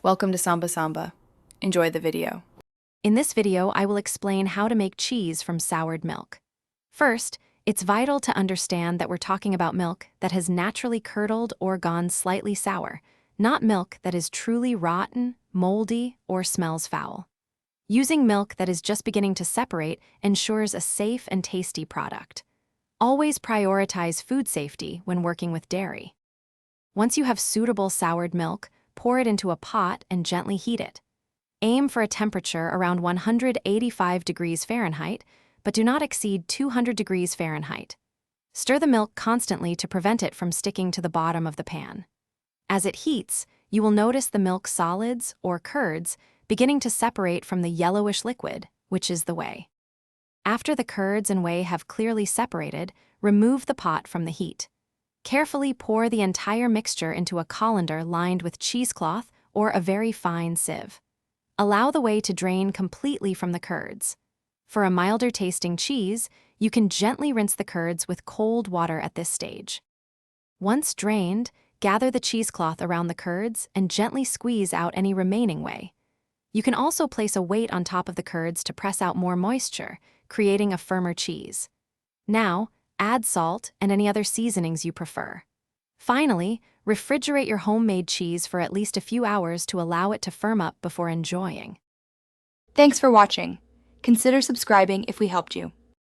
Welcome to Samba Samba. Enjoy the video. In this video, I will explain how to make cheese from soured milk. First, it's vital to understand that we're talking about milk that has naturally curdled or gone slightly sour, not milk that is truly rotten, moldy, or smells foul. Using milk that is just beginning to separate ensures a safe and tasty product. Always prioritize food safety when working with dairy. Once you have suitable soured milk, pour it into a pot and gently heat it. Aim for a temperature around 185 degrees Fahrenheit, but do not exceed 200 degrees Fahrenheit. Stir the milk constantly to prevent it from sticking to the bottom of the pan. As it heats, you will notice the milk solids, or curds, beginning to separate from the yellowish liquid, which is the whey. After the curds and whey have clearly separated, remove the pot from the heat. Carefully pour the entire mixture into a colander lined with cheesecloth or a very fine sieve. Allow the whey to drain completely from the curds. For a milder tasting cheese, you can gently rinse the curds with cold water at this stage. Once drained, gather the cheesecloth around the curds and gently squeeze out any remaining whey. You can also place a weight on top of the curds to press out more moisture, creating a firmer cheese. Now, add salt and any other seasonings you prefer. Finally, refrigerate your homemade cheese for at least a few hours to allow it to firm up before enjoying. Thanks for watching. Consider subscribing if we helped you.